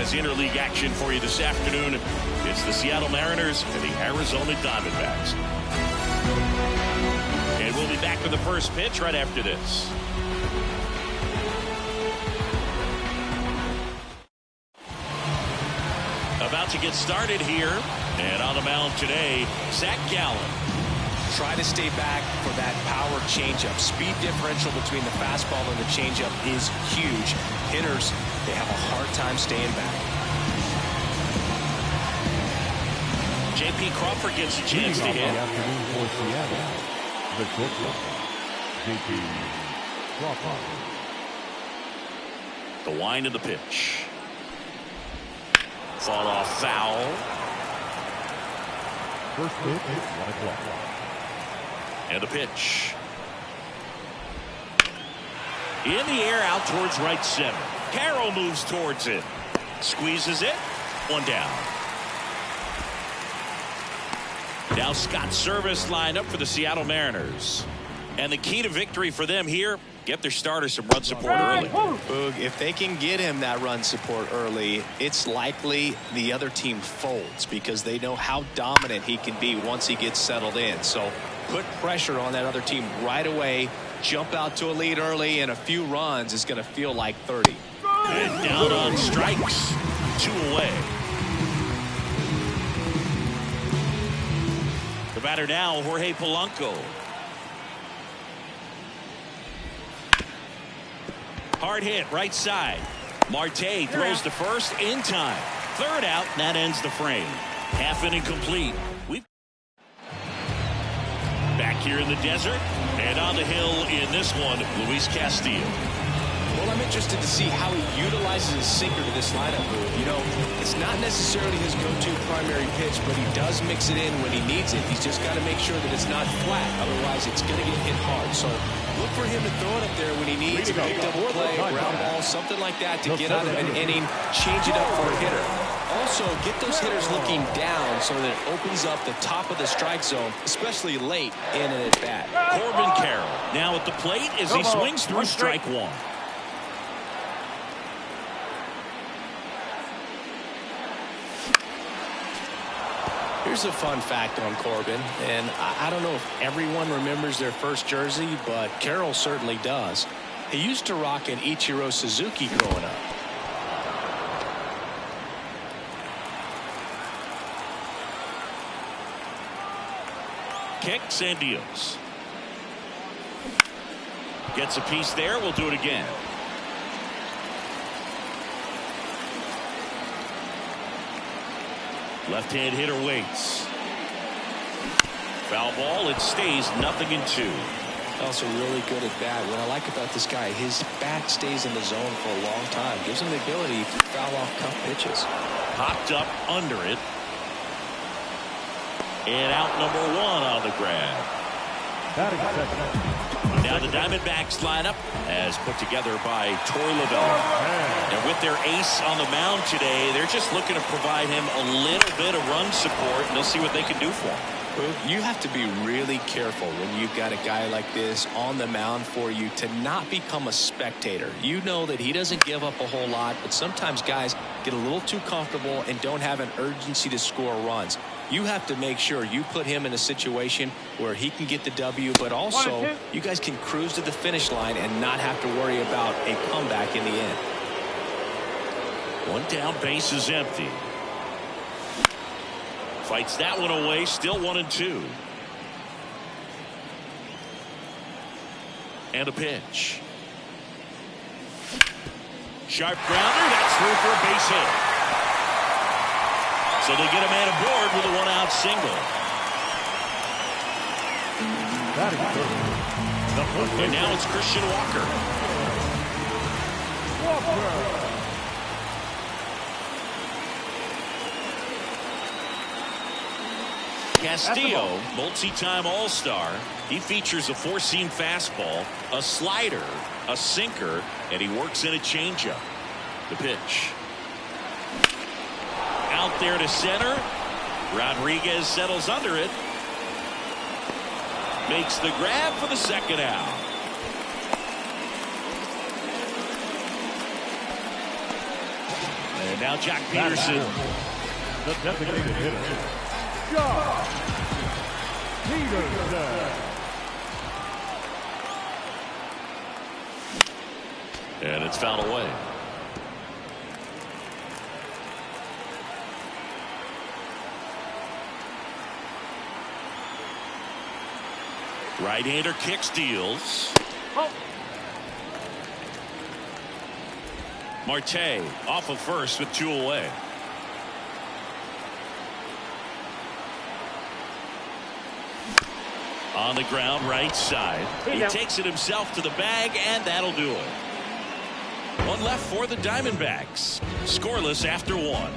As interleague action for you this afternoon, it's the Seattle Mariners and the Arizona Diamondbacks. And we'll be back with the first pitch right after this. About to get started here, and on the mound today, Zach Gallen. Try to stay back for that power changeup. Speed differential between the fastball and the changeup is huge. Hitters, they have a hard time staying back. J.P. Crawford gets a chance to hit. J.P. Crawford. The wind of the pitch. Fought off foul. First pitch, 1 o'clock. And the pitch. In the air out towards right center. Carroll moves towards it. Squeezes it. 1 down. Now Scott Service lined up for the Seattle Mariners. And the key to victory for them here, get their starter some run support early. Boog, if they can get him that run support early, it's likely the other team folds because they know how dominant he can be once he gets settled in. So put pressure on that other team right away. Jump out to a lead early, and a few runs is going to feel like 30. And down on strikes. 2 away. The batter now, Jorge Polanco. Hard hit right side. Marte throws to first in time. Third out, and that ends the frame. Half inning complete. Back here in the desert, and on the hill in this one, Luis Castillo. Well, I'm interested to see how he utilizes his sinker to this lineup move. You know, it's not necessarily his go-to primary pitch, but he does mix it in when he needs it. He's just got to make sure that it's not flat. Otherwise, it's going to get hit hard. So look for him to throw it up there when he needs a big double play, ground ball, something like that to get out of an inning, change it up for a hitter. Also, get those hitters looking down so that it opens up the top of the strike zone, especially late in an at-bat. Corbin Carroll now at the plate as he swings through strike 1. Here's a fun fact on Corbin, and I don't know if everyone remembers their first jersey, but Carroll certainly does. He used to rock an Ichiro Suzuki growing up. Kicks and deals. Gets a piece there. We'll do it again. Left-hand hitter waits. Foul ball. It stays 0-2. Also really good at bat. What I like about this guy, his bat stays in the zone for a long time. Gives him the ability to foul off tough pitches. Popped up under it. And out number 1 on the grab. Now the Diamondbacks lineup as put together by Troy Lavelle. And with their ace on the mound today, they're just looking to provide him a little bit of run support, and they'll see what they can do for him. You have to be really careful when you've got a guy like this on the mound for you to not become a spectator. You know that he doesn't give up a whole lot, but sometimes guys get a little too comfortable and don't have an urgency to score runs. You have to make sure you put him in a situation where he can get the W, but also you guys can cruise to the finish line and not have to worry about a comeback in the end. 1 down, base is empty. Fights that one away, still 1-2. And a pitch. Sharp grounder, that's through for a base hit. So they get a man aboard with a 1-out single. And now it's Christian Walker. Castillo, multi-time All-Star. He features a 4-seam fastball, a slider, a sinker, and he works in a changeup. The pitch. Out there to center. Rodriguez settles under it. Makes the grab for the second out. And And now Jack Peterson. The designated hitter, Jack Peterson. And it's fouled away. Right-hander kick steals. Marte off of first with 2 away. On the ground, right side. He takes it himself to the bag, and that'll do it. One left for the Diamondbacks. Scoreless after 1.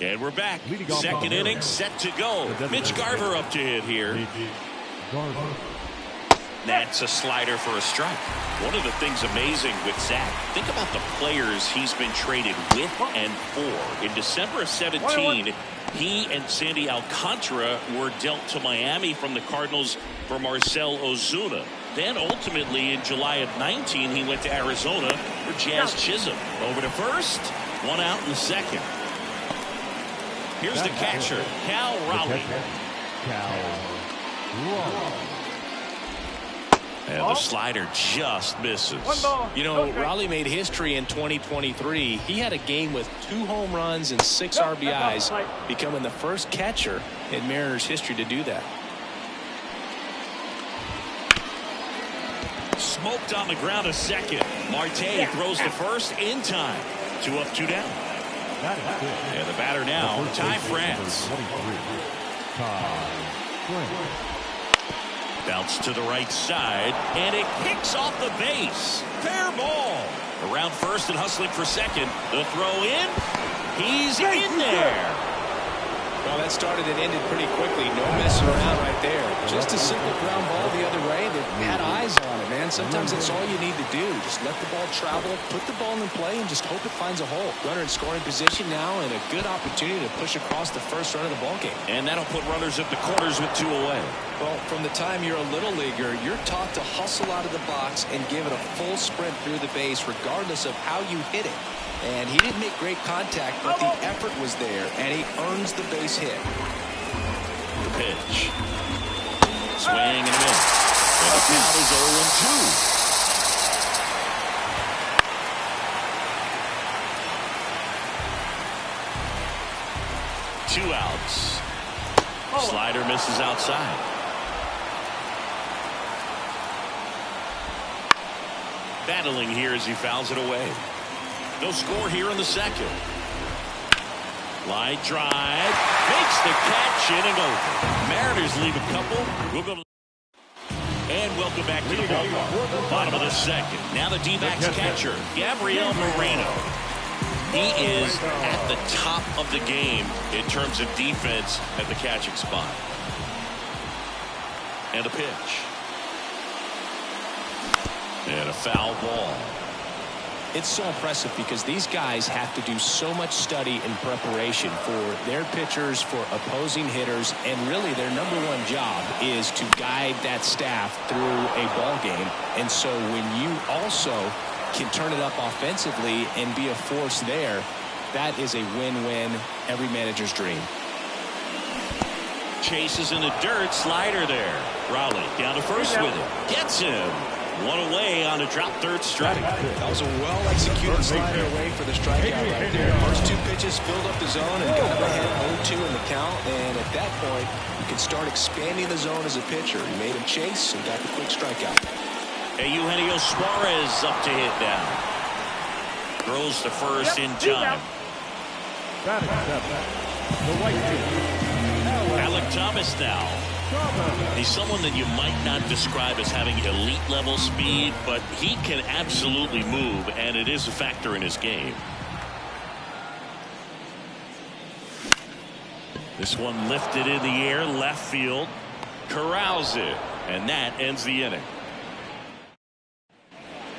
And we're back. Second inning set to go. Mitch Garver up to hit here. That's a slider for a strike. One of the things amazing with Zach, think about the players he's been traded with and for. In December of 17, he and Sandy Alcantara were dealt to Miami from the Cardinals for Marcell Ozuna. Then ultimately in July of 19, he went to Arizona for Jazz Chisholm. Over to first, 1 out in the second. Here's the catcher, Cal Raleigh. And the slider just misses. You know, Raleigh made history in 2023. He had a game with 2 home runs and 6 RBIs, becoming the first catcher in Mariners history to do that. Smoked on the ground a second. Marte throws the first in time. 2 up, 2 down. And the batter now, Ty France. Bounce to the right side, and it kicks off the base. Fair ball. Around first and hustling for second. The throw in. He's in there. Well, that started and ended pretty quickly. No messing around right there. Just a simple ground ball the other way that had eyes on it, man. Sometimes that's all you need to do. Just let the ball travel, put the ball in play, and just hope it finds a hole. Runner in scoring position now, and a good opportunity to push across the first run of the ball game. And that'll put runners at the corners with 2 away. Well, from the time you're a little leaguer, you're taught to hustle out of the box and give it a full sprint through the base, regardless of how you hit it. And he didn't make great contact, but the effort was there, and he earns the base hit. The pitch. Swing and a miss. And the count is 0-2. 2 outs. Slider misses outside. Battling here as he fouls it away. No score here in the second. Line drive. Makes the catch, inning over. Mariners leave a couple. We'll go to and welcome back to the ballpark. Bottom of the second. Now the D-backs catcher, Gabriel Moreno. He is at the top of the game in terms of defense at the catching spot. And a pitch. And a foul ball. It's so impressive because these guys have to do so much study and preparation for their pitchers, for opposing hitters, and really their #1 job is to guide that staff through a ball game. And so when you also can turn it up offensively and be a force there, that is a win-win, every manager's dream. Chases in the dirt, slider there. Raleigh down to first with it. Gets him. 1 away on a drop third strike. That was a well-executed slider away for the strikeout right there. First 2 pitches filled up the zone and got him ahead 0-2 in the count. And at that point, you can start expanding the zone as a pitcher. He made him chase and got the quick strikeout. Eugenio Suarez up to hit now. Throws the first in time. The white team. Alec Thomas now. He's someone that you might not describe as having elite level speed, but he can absolutely move, and it is a factor in his game. This one lifted in the air, left field, corrals it, and that ends the inning.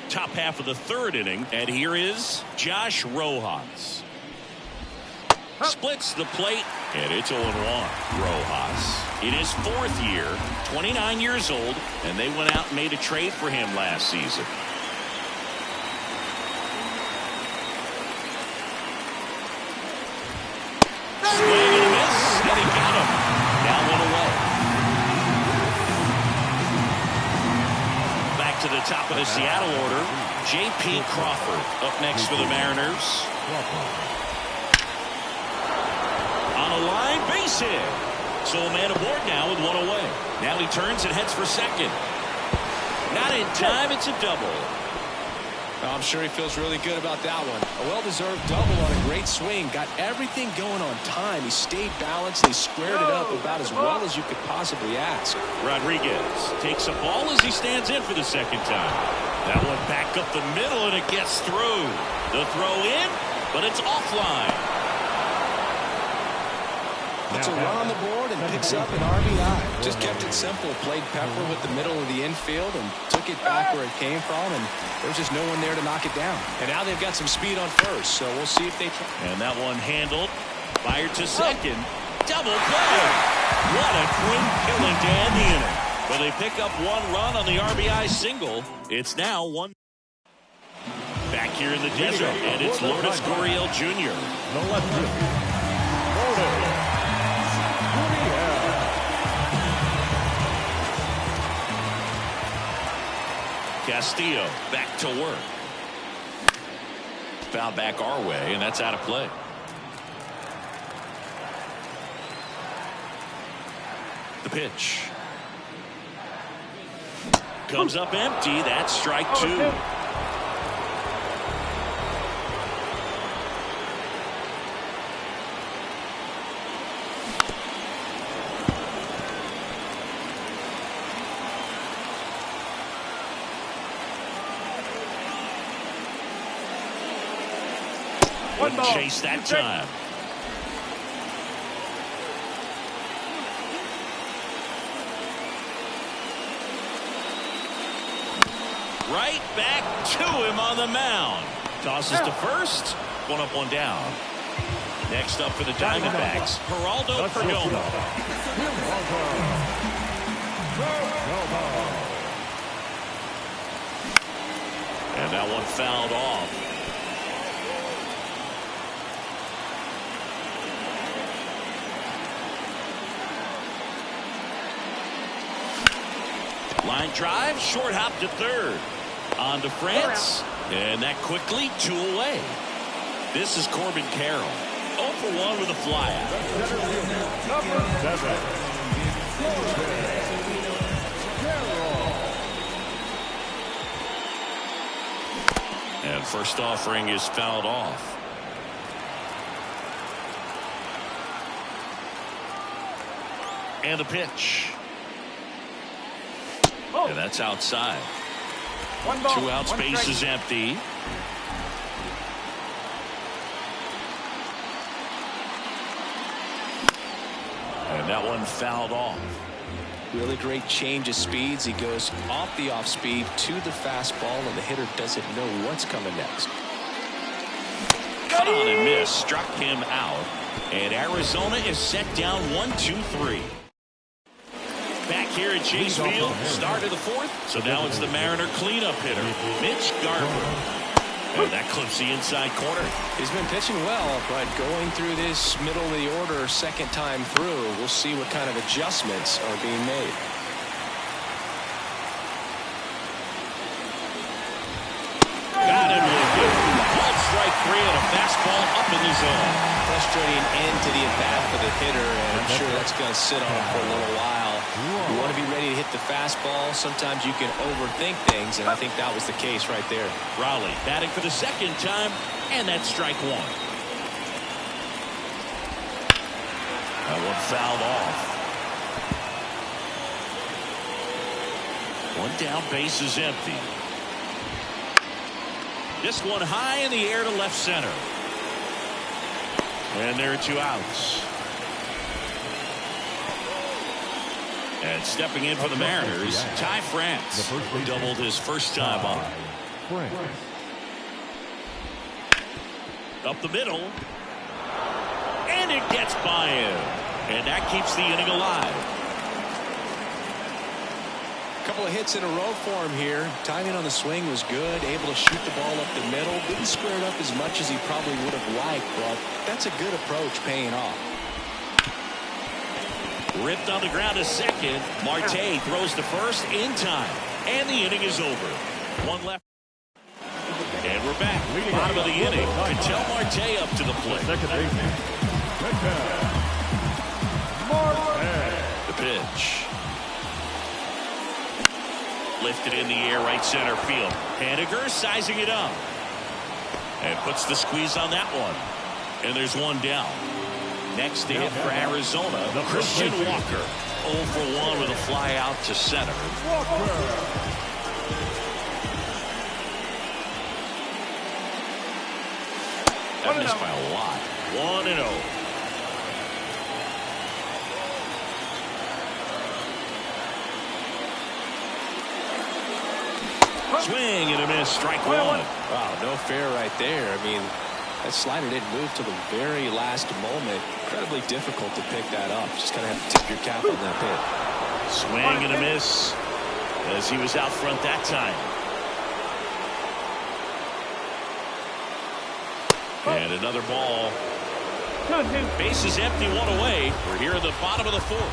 Top half of the third inning, and here is Josh Rojas. Splits the plate And it's 0-1. Rojas in his 4th year, 29 years old, and they went out and made a trade for him last season. Swing and a miss, and he got him. Now 1 away. Back to the top of the Seattle order. J.P. Crawford up next for the Mariners. On a line, base hit. So a man aboard now with 1 away. Now he turns and heads for second. Not in time, it's a double. I'm sure he feels really good about that one. A well-deserved double on a great swing. Got everything going on time. He stayed balanced. He squared it up about as well as you could possibly ask. Rodriguez takes a ball as he stands in for the second time. That one back up the middle, and it gets through. The throw in, but it's offline. Puts a run on the board and picks up an RBI. Just kept it simple. Played Pepper with the middle of the infield and took it back where it came from, and there's just no one there to knock it down. And now they've got some speed on first, so we'll see if they can. And that one handled. Fired to second. Double play. What a clean killing to end the inning. But they pick up 1 run on the RBI single. It's now 1. Back here in the desert, and it's Lourdes Gurriel Jr. The lefty, Lourdes. Castillo back to work. Foul back our way, and that's out of play. The pitch. Comes up empty. That's strike 2. Wouldn't chase that time. Right back to him on the mound. Tosses to first. 1 up, 1 down. Next up for the Diamondbacks, Geraldo Perdomo. And that one fouled off. Line drive, short hop to third. On to France, and that quickly 2 away. This is Corbin Carroll. 0 for 1 with a flyout. And first offering is fouled off. And a pitch. And that's outside. 2 outs, base is empty. And that one fouled off. Really great change of speeds. He goes off the off speed to the fastball, and the hitter doesn't know what's coming next. Cut on and miss. Struck him out. And Arizona is set down 1-2-3. Back here at Chase Field, start of the 4th. So now it's the Mariner cleanup hitter, Mitch Garver. And that clips the inside corner. He's been pitching well, but going through this middle of the order second time through, we'll see what kind of adjustments are being made. Got him with it. Called strike 3 and a fastball up in the zone. Frustrating end to the at-bat for the hitter, and I'm sure that's going to sit on him for a little while. You want to be ready to hit the fastball. Sometimes you can overthink things, and I think that was the case right there. Rowley batting for the second time, and that's strike 1. That one fouled off. 1 down, base is empty. This one high in the air to left center. And there are 2 outs. And stepping in for the Mariners, Ty France, who doubled his first time up. Up the middle. And And it gets by him. And that keeps the inning alive. A couple of hits in a row for him here. Timing on the swing was good. Able to shoot the ball up the middle. Didn't square it up as much as he probably would have liked, but that's a good approach paying off. Ripped on the ground to second. Marte throws to first in time. And the inning is over. One left. And we're back. Bottom of the inning. Ketel Marte up to the plate. Second baseman. The pitch. Lifted in the air, right center field. Haniger sizing it up. And puts the squeeze on that one. And there's one down. Next to hit for Arizona, Christian Walker. 0 for 1 with a fly out to center. That missed by a lot. 1-0. Swing and a miss, strike one. Wow, no fair right there. I mean, that slider didn't move till the very last moment. Incredibly difficult to pick that up. Just kind of have to tip your cap on that pitch. Swing and a miss as he was out front that time. And another ball. Base is empty, one away. We're here in the bottom of the fourth.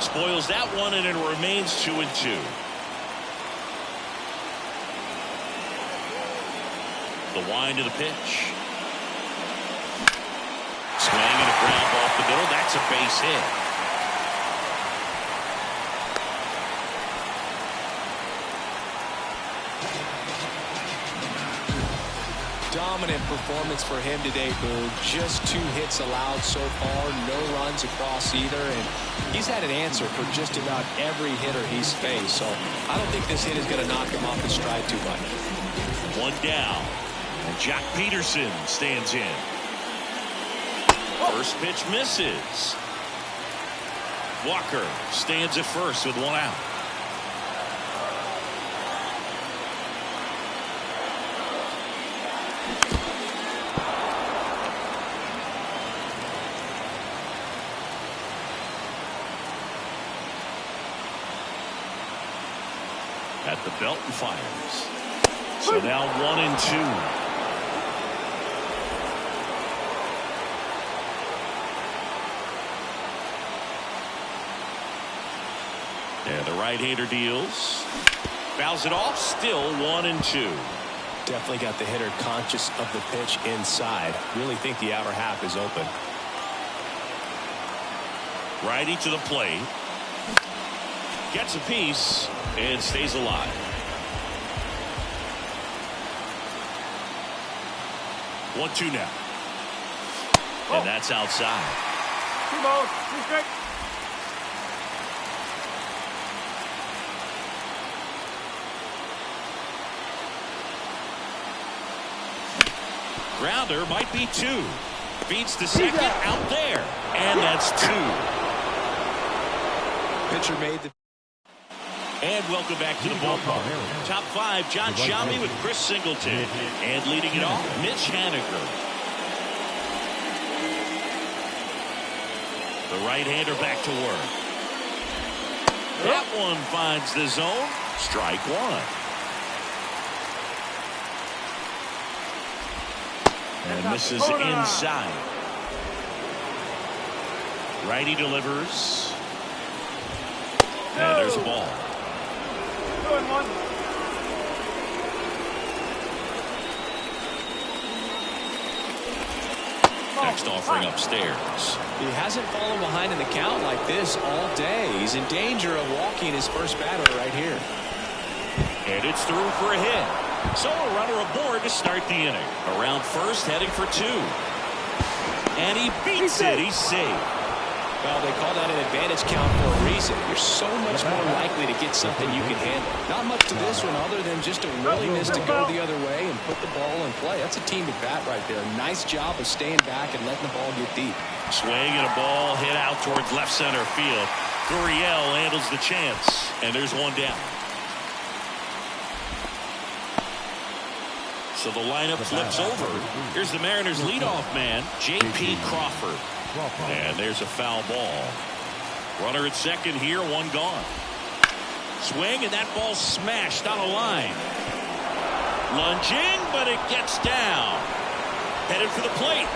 Spoils that one, and it remains 2-2. The wind to the pitch. Swing and a ground off the middle. That's a base hit. Dominant performance for him today, Boone. Just 2 hits allowed so far, no runs across either, and he's had an answer for just about every hitter he's faced, so I don't think this hit is going to knock him off his stride too much. One down, and Jack Peterson stands in. First pitch misses. Walker stands at first with one out. At the belt and fires. So now 1-2. And the right-hander deals. Fouls it off. Still 1-2. Definitely got the hitter conscious of the pitch inside. Really think the outer half is open. Righty to the plate. Gets a piece and stays alive. 1-2 now. And that's outside. 2 balls, 2 strikes. Grounder might be 2. Feeds to second, out there. And that's 2. Pitcher made the... And welcome back to the ballpark. Top 5, John Shelby with Chris Singleton. And leading it off, Mitch Haniger. The right-hander back to work. That one finds the zone. Strike one. And misses inside. Righty delivers. And there's a ball. Next offering upstairs. He hasn't fallen behind in the count like this all day. He's in danger of walking his first batter right here. And it's through for a hit. So a runner aboard to start the inning. Around first, heading for 2. And he beats it. He's safe. Well, they call that an advantage count for a reason. You're so much more likely to get something you can handle. Not much to this one other than just a willingness to go the other way and put the ball in play. That's a team at bat right there. Nice job of staying back and letting the ball get deep. Swing and a ball hit out towards left center field. Gurriel handles the chance. And there's one down. So the lineup flips over. Here's the Mariners leadoff man, J.P. Crawford. And there's a foul ball. Runner at second here, one gone. Swing, and that ball smashed on a line. Lunging, but it gets down. Headed for the plate.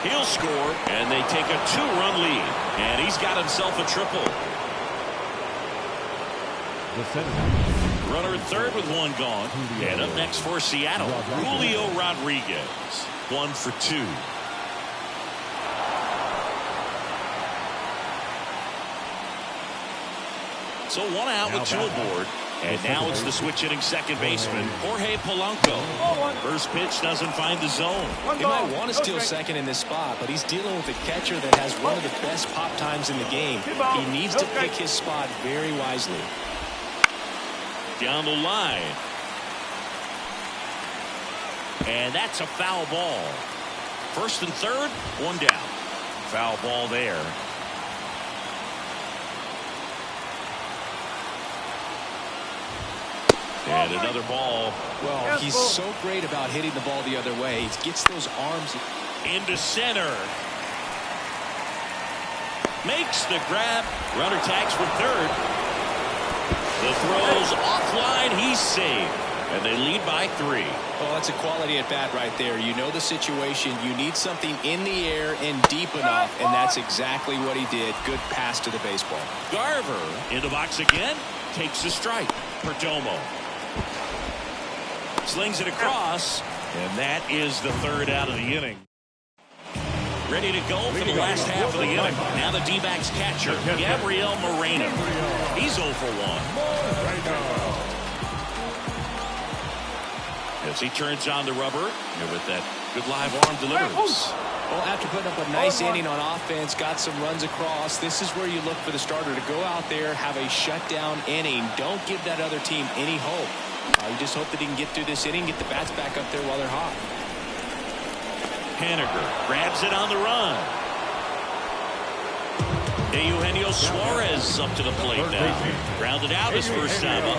He'll score, and they take a 2-run lead. And he's got himself a triple. Runner at third with one gone. And up next for Seattle, Julio Rodriguez. 1 for 2. So one out with 2 aboard. And now it's the switch-hitting second baseman, Jorge Polanco. First pitch doesn't find the zone. He might want to steal second in this spot, but he's dealing with a catcher that has one of the best pop times in the game. He needs to pick his spot very wisely. Down the line. And that's a foul ball. First and third, one down. Foul ball there. And another ball. Well, he's so great about hitting the ball the other way. He gets those arms into center. Makes the grab. Runner tags for third. The throw's offline. He's saved. And they lead by 3. Oh, that's a quality at bat right there. You know the situation. You need something in the air and deep enough, and that's exactly what he did. Good pass to the baseball. Garver in the box again. Takes the strike. Perdomo slings it across, and that is the third out of the inning. Ready to go for the last half of the inning. Now the D-backs catcher, Gabriel Moreno. He's 0 for 1. As he turns on the rubber, and with that good live arm delivers. Well, after putting up a nice inning on offense, got some runs across, this is where you look for the starter to go out there, have a shutdown inning. Don't give that other team any hope. You just hope that he can get through this inning, get the bats back up there while they're hot. Haniger grabs it on the run. Eugenio Suarez up to the plate now. Grounded out his first time up.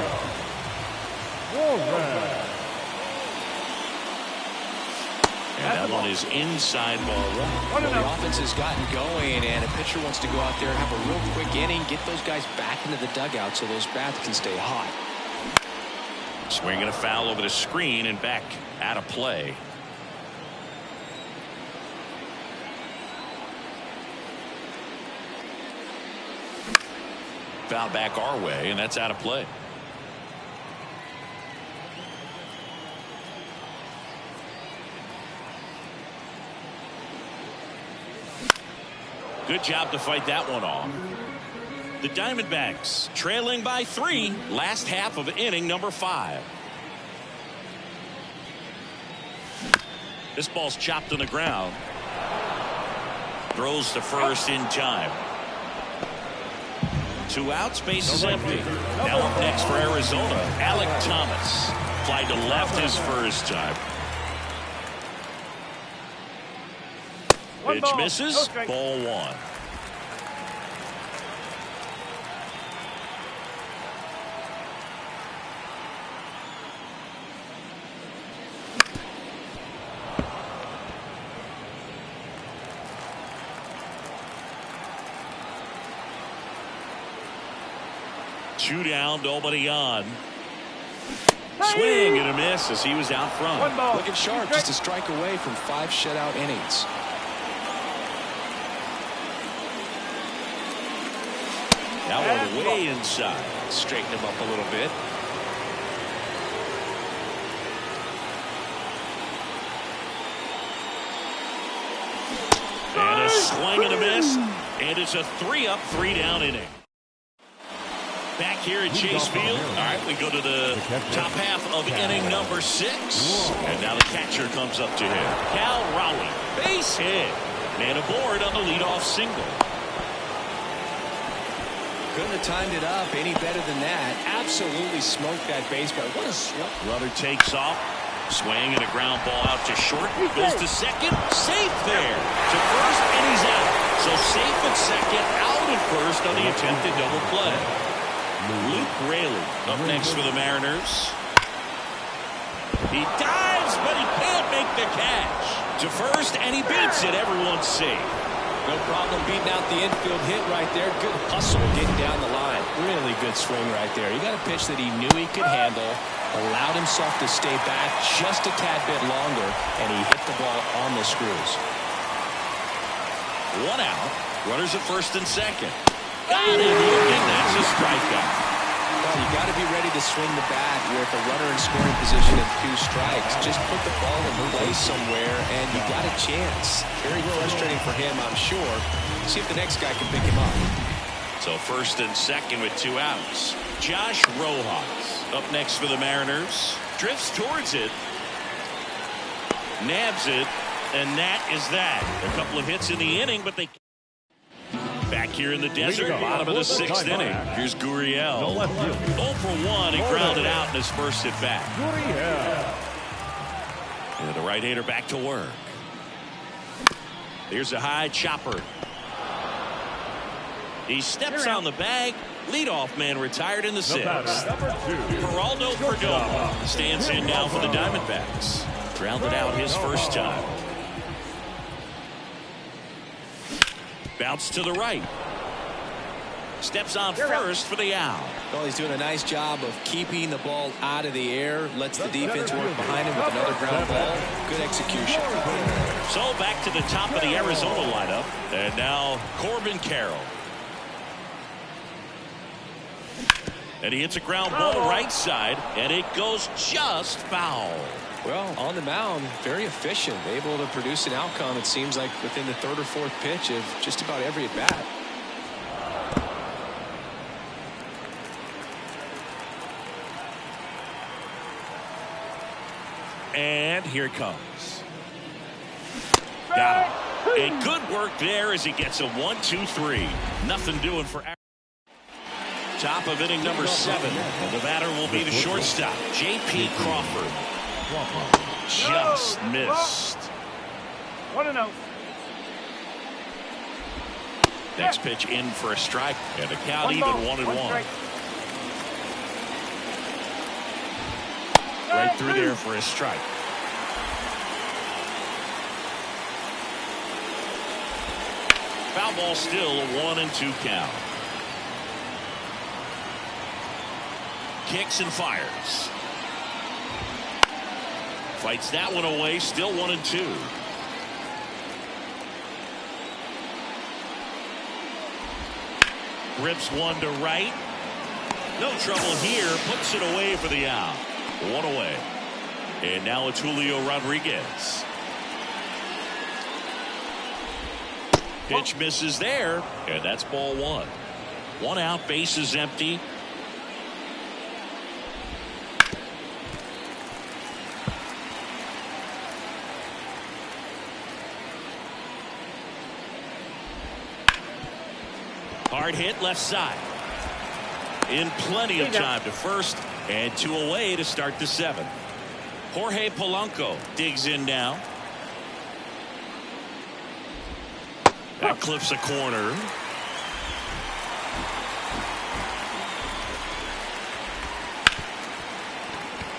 And that one is inside ball one. Well, the offense has gotten going, and a pitcher wants to go out there, have a real quick inning, get those guys back into the dugout so those bats can stay hot. Swinging a foul over the screen and back out of play. Foul back our way, and that's out of play. Good job to fight that one off. The Diamondbacks trailing by 3, last half of inning number 5. This ball's chopped on the ground. Throws to first in time. 2 outs, base is empty. Now up next for Arizona, Alec Thomas. Fly to left his first time. Pitch misses, ball 1. Two down, nobody on. Swing and a miss as he was out front. Looking sharp, just a strike away from 5 shutout innings. That one way inside. Straighten him up a little bit. And a swing and a miss. And it's a 3-up, 3-down inning. Back here at Chase Field. All right, we go to the top half of inning number 6. And now the catcher comes up to him. Cal Raleigh, base hit. Man aboard on the leadoff single. Couldn't have timed it up any better than that. Absolutely smoked that baseball. What a swing. Runner takes off. Swing and a ground ball out to short. Goes to second. Safe there. To first, and he's out. So safe at second, out at first on the attempted double play. Luke Raley up next for the Mariners. He dives, but he can't make the catch. To first, and he beats it. Everyone's safe. No problem beating out the infield hit right there. Good hustle getting down the line. Really good swing right there. He got a pitch that he knew he could handle, allowed himself to stay back just a tad bit longer, and he hit the ball on the screws. One out. Runners at first and second. Got him looking. That's a strikeout. Well, you got to be ready to swing the bat with a runner in scoring position and 2 strikes. Just put the ball in play somewhere, and you got a chance. Very frustrating for him, I'm sure. See if the next guy can pick him up. So first and second with 2 outs. Josh Rojas up next for the Mariners. Drifts towards it. Nabs it. And that is that. A couple of hits in the inning, but they... Back here in the desert, bottom of the 6th inning. Here's Gurriel. 0 for 1. He grounded out in his first at bat. And the right-hander back to work. Here's a high chopper. He steps on the bag. Leadoff man retired in the 6th. Geraldo Perdomo stands in now for the Diamondbacks. Grounded out his first time. Bounce to the right. Steps on first for the out. Well, he's doing a nice job of keeping the ball out of the air. Lets the defense work behind him with another ground ball. Good execution. So back to the top of the Arizona lineup. And now Corbin Carroll. And he hits a ground ball right side. And it goes just foul. Well, on the mound, very efficient, able to produce an outcome, it seems like, within the 3rd or 4th pitch of just about every at-bat. And here it comes. Got him. And good work there as he gets a 1-2-3. Nothing doing for top of inning number 7. And the batter will be the shortstop, J.P. Crawford. Just missed. 1-0. Next pitch in for a strike, and the count even 1-1. Right through there for a strike. Foul ball still a 1-2 count. Kicks and fires. Fights that one away, still 1-2. Rips one to right. No trouble here. Puts it away for the out. 1 away. And now it's Julio Rodriguez. Pitch misses there. And that's ball 1. 1 out, bases empty. Hard hit left side. In plenty of time to first, and 2 away to start the 7th. Jorge Polanco digs in now. That clips a corner.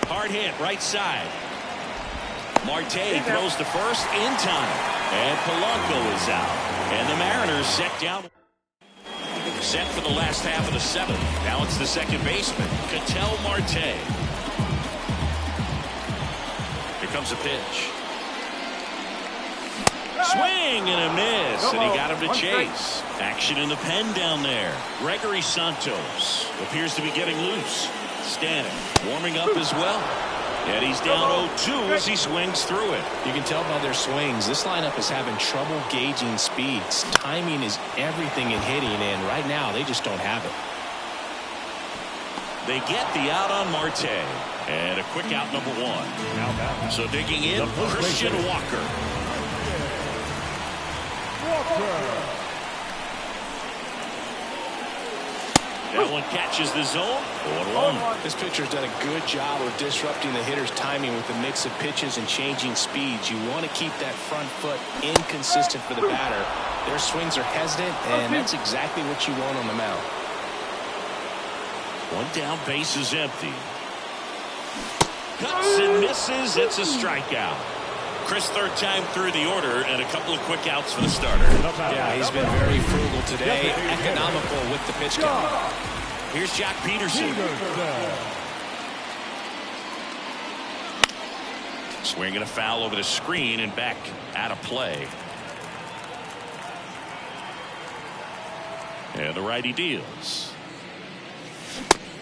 Hard hit right side. Marte throws to first in time. And Polanco is out. And the Mariners set down. Set for the last half of the 7th. Now it's the second baseman, Ketel Marte. Here comes a pitch. Swing and a miss, and he got him to chase. Action in the pen down there. Gregory Santos appears to be getting loose. Stanton warming up as well. And he's down 0-2 as he swings through it. You can tell by their swings, this lineup is having trouble gauging speeds. Timing is everything in hitting, and right now they just don't have it. They get the out on Marte. And a quick out number 1. So digging in, Christian Walker. That one catches the zone. 1-1. This pitcher's done a good job of disrupting the hitter's timing with the mix of pitches and changing speeds. You want to keep that front foot inconsistent for the batter. Their swings are hesitant, and that's exactly what you want on the mound. 1 down, base is empty. Cuts and misses. It's a strikeout. Chris, third time through the order, and a couple of quick outs for the starter. Yeah, he's been very frugal today, economical with the pitch count. Here's Jack Peterson. Swinging a foul over the screen and back out of play. And the righty deals.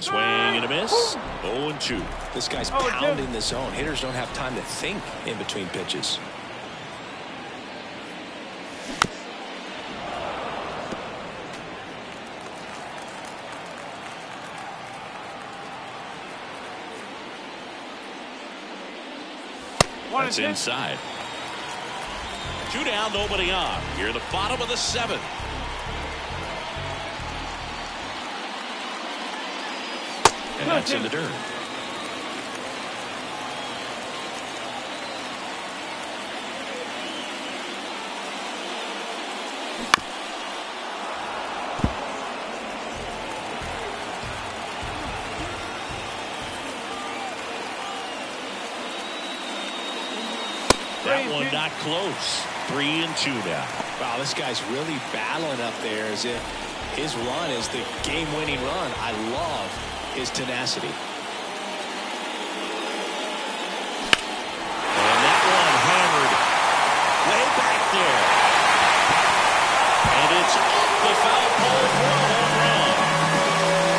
Swing and a miss. 0-2. This guy's pounding the zone. Hitters don't have time to think in between pitches. That's inside. 2 down, nobody on. Here at the bottom of the 7th. And that's in the dirt. That one not close. 3-2 now. Wow, this guy's really battling up there as if his run is the game-winning run. I love his tenacity. And that one hammered way back there. And it's off the foul pole for a home run.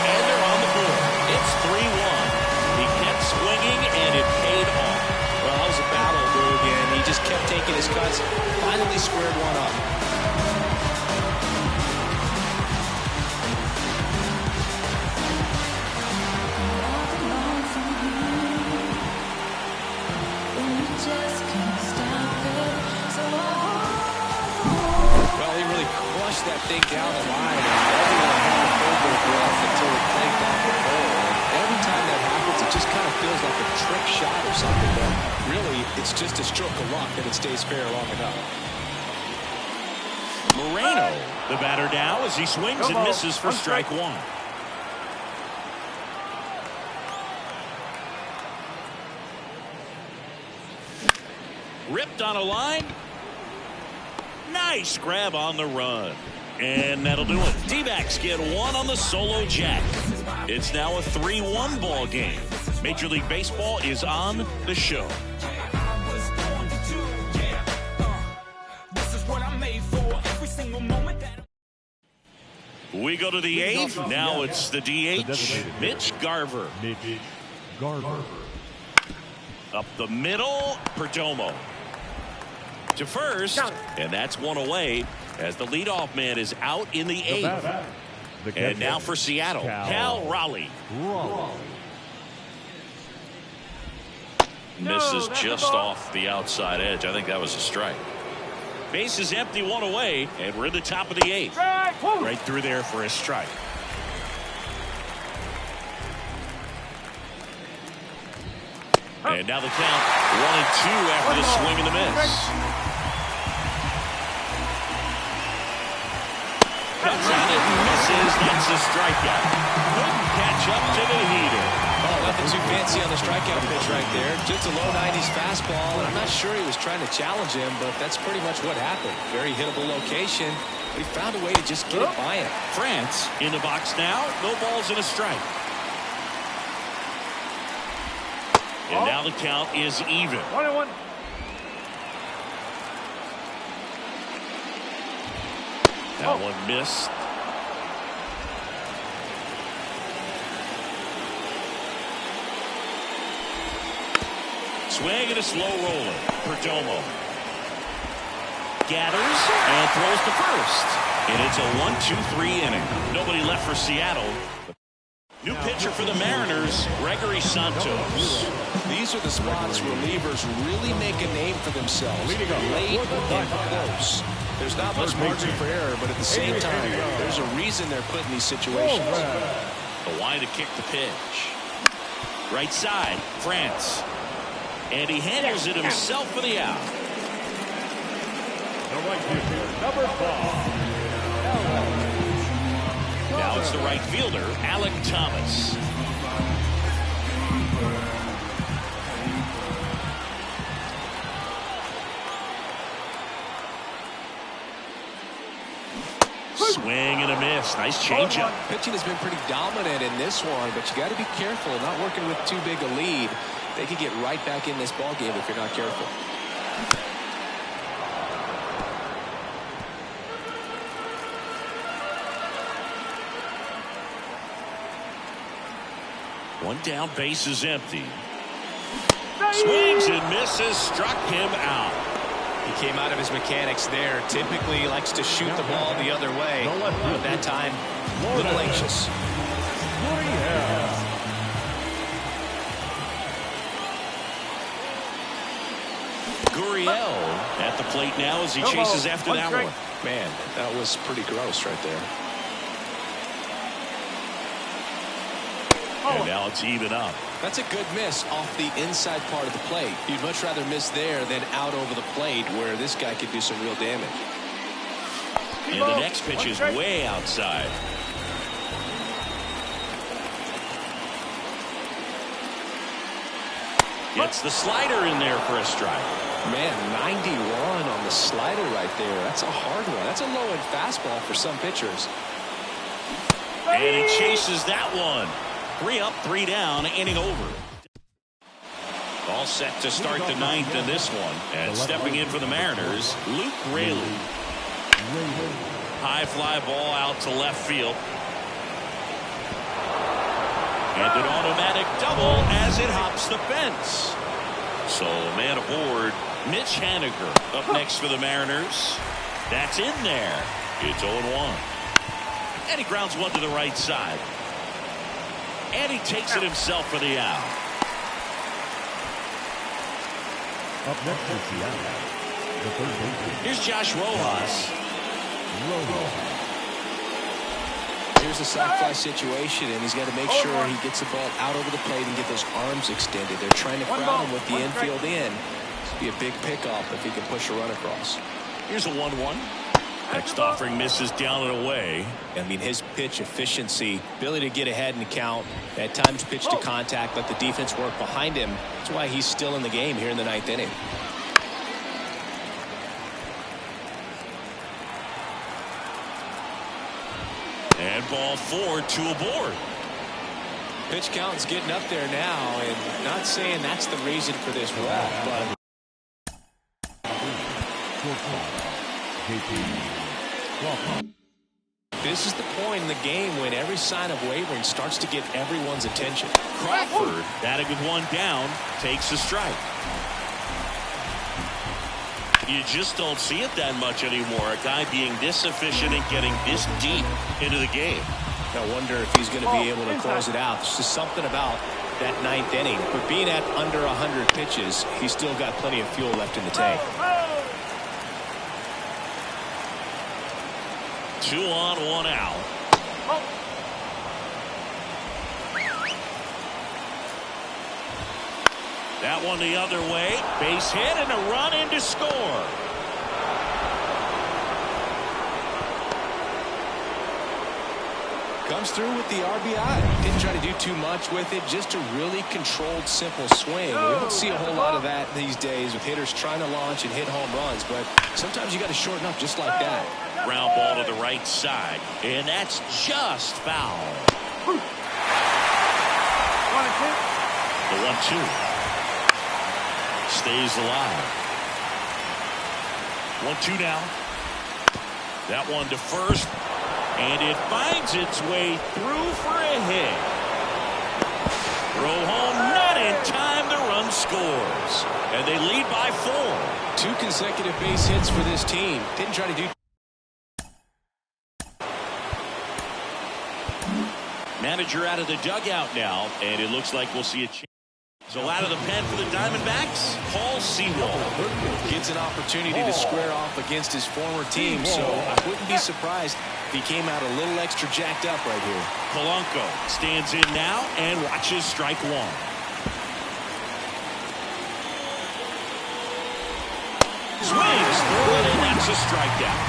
And they're on the board. It's 3-1. He kept swinging, and it paid off. Well, that was a battle, dude, and he just kept taking his cuts. Finally squared one up. Well, he really crushed that thing down the line, and everyone had a hold their breath until it clanked off the pole. And every time that happens, it just kind of feels like a trick shot or something, but really, it's just a stroke of luck that it stays fair long enough. Moreno, the batter now, as he swings and misses for strike 1. Ripped on a line. Nice grab on the run. And that'll do it. D-backs get one on the solo jack. It's now a 3-1 ball game. Major League Baseball is on the show. We go to the 8th. Now it's the DH, Mitch Garver. Up the middle, Perdomo. To first, and that's one away as the leadoff man is out in the 8th. And now for Seattle, Cal Raleigh. Misses just off the outside edge. I think that was a strike. Base is empty, one away, and we're in the top of the 8th. Right through there for a strike. And now the count 1-2 after the swing and the miss. Cuts on it and misses. That's a strikeout. Couldn't catch up to the heater. Oh, nothing too fancy on the strikeout pitch right there. Just a low 90s fastball, and I'm not sure he was trying to challenge him, but that's pretty much what happened. Very hittable location. He found a way to just get it by him. France in the box now. No balls and a strike. And now the count is even. 1-1. That one missed. Swing and a slow roller. Perdomo gathers and throws to first. And it's a 1-2-3 inning. Nobody left for Seattle. New pitcher for the Mariners, Gregory Santos. These are the spots relievers really make a name for themselves. Late and close. There's not much margin for error, but at the same time, there's a reason they're put in these situations. The line to kick the pitch. Right side, France. And he handles it himself for the out. Number 5. Now it's the right fielder, Alec Thomas. Swing and a miss. Nice changeup. Pitching has been pretty dominant in this one, but you got to be careful. Not working with too big a lead. They could get right back in this ball game if you're not careful. One down, base is empty. Swings and misses, struck him out. He came out of his mechanics there. Typically he likes to shoot the ball the other way. But that time, a little anxious. Gurriel at the plate now as he chases after that one. Man, that was pretty gross right there. And now it's even up. That's a good miss off the inside part of the plate. You'd much rather miss there than out over the plate where this guy could do some real damage. And the next pitch is way outside. Gets the slider in there for a strike. Man, 91 on the slider right there. That's a hard one. That's a low-end fastball for some pitchers. And he chases that one. 3 up, 3 down, inning over. All set to start the 9th in this one. And stepping in for the Mariners, Luke Raley. High fly ball out to left field. And an automatic double as it hops the fence. So man aboard, Mitch Haniger up next for the Mariners. That's in there. It's 0-1. And he grounds one to the right side. And he takes it himself for the out. Up next is Seattle. The third baseman. Here's Josh Rojas. Here's a sac fly situation, and he's got to make sure he gets the ball out over the plate and get those arms extended. They're trying to crowd him with the infield in. This would be a big pickoff if he can push a run across. Here's a 1-1. Next offering misses down and away. I mean, his pitch efficiency, ability to get ahead in the count, at times pitch to contact, let the defense work behind him. That's why he's still in the game here in the 9th inning. And ball 4, 2 aboard. Pitch count's getting up there now, and not saying that's the reason for this walk, but this is the point in the game when every sign of wavering starts to get everyone's attention. Crawford, batting with 1 down, takes a strike. You just don't see it that much anymore. A guy being this efficient and getting this deep into the game. I wonder if he's going to be able to close it out. There's just something about that 9th inning. But being at under 100 pitches, he's still got plenty of fuel left in the tank. 2 on, 1 out. That one the other way. Base hit and a run in to score. Comes through with the RBI. Didn't try to do too much with it. Just a really controlled, simple swing. We don't see a whole lot of that these days with hitters trying to launch and hit home runs. But sometimes you got to shorten up just like that. Ground ball to the right side. And that's just foul. The 1-2. Stays alive. 1-2 now. That one to first. And it finds its way through for a hit. Throw home, not in time. The run scores. And they lead by 4. 2 consecutive base hits for this team. Didn't try to do. Manager out of the dugout now. And it looks like we'll see a change. So out of the pen for the Diamondbacks, Paul Sewald. Gets an opportunity to square off against his former team, so I wouldn't be surprised if he came out a little extra jacked up right here. Polanco stands in now and watches strike 1. Swings through it, and that's a strikeout.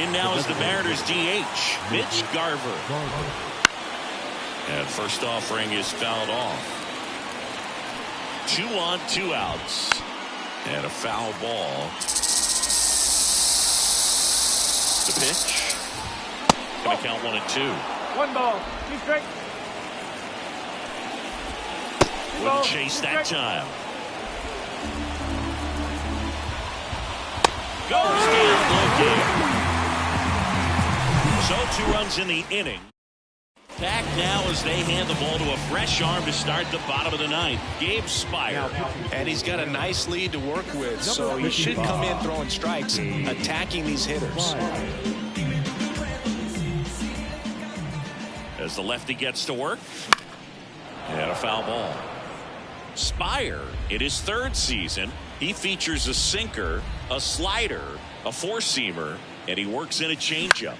In now is the Mariners DH, Mitch Garver. And first offering is fouled off. 2 on, 2 outs. And a foul ball. The pitch. Going to count 1-2. 1 ball. Keep straight. Wouldn't chase that time. Goes down, low game. So 2 runs in the inning. Back now as they hand the ball to a fresh arm to start the bottom of the 9th. Gabe Spire. And he's got a nice lead to work with, so he should come in throwing strikes, attacking these hitters. As the lefty gets to work. And a foul ball. Spire, in his 3rd season, he features a sinker, a slider, a 4-seamer, and he works in a changeup.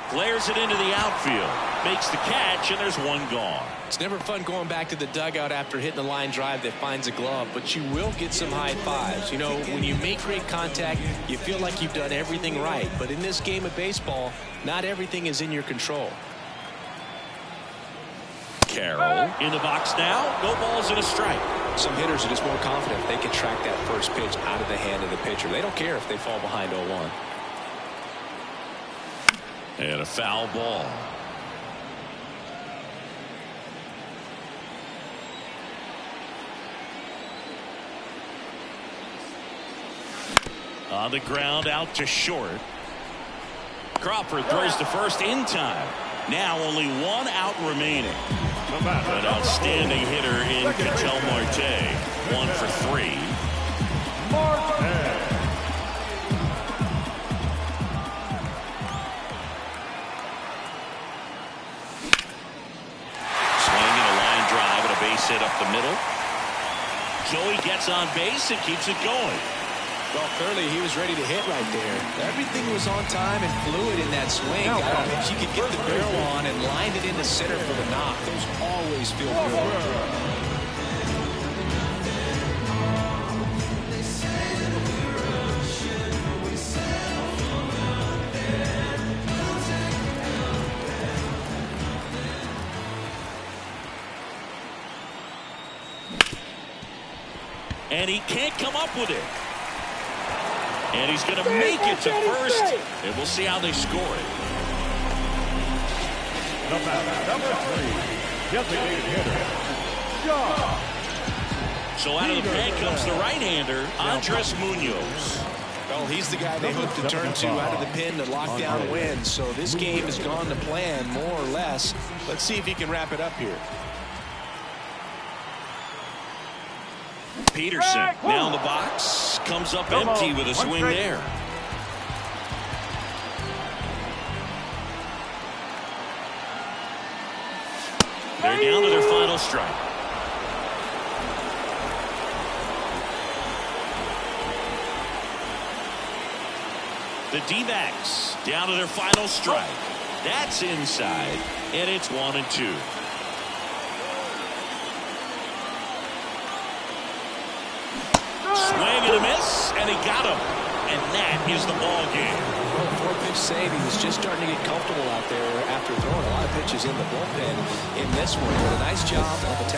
Flares it into the outfield, makes the catch, and there's 1 gone. It's never fun going back to the dugout after hitting a line drive that finds a glove, but you will get some high fives. You know, when you make great contact, you feel like you've done everything right. But in this game of baseball, not everything is in your control. Carroll in the box now. No balls and a strike. Some hitters are just more confident if they can track that first pitch out of the hand of the pitcher. They don't care if they fall behind 0-1. And a foul ball. On the ground, out to short. Crawford throws to first in time. Now only 1 out remaining. An outstanding hitter in Ketel Marte. 1 for 3. Hit up the middle. Joey gets on base and keeps it going. Well, clearly he was ready to hit right there. Everything was on time and fluid in that swing. If you could get the barrel on and lined it into center for the knock, those always feel good. And he can't come up with it. And he's going to make it to first. And we'll see how they score it. Number 3, designated hitter, Shaw. So out of the pen comes the right-hander, Andres Munoz. Well, he's the guy they hope to turn to out of the pen to lock down wins. So this game has gone to plan, more or less. Let's see if he can wrap it up here. Peterson now in the box, comes up empty with a swing there. They're down to their final strike. The D-backs down to their final strike. That's inside, and it's 1-2. Swing and a miss, and he got him. And that is the ball game. Well, 4-pitch save. He was just starting to get comfortable out there after throwing a lot of pitches in the bullpen in this one. But a nice job of attacking.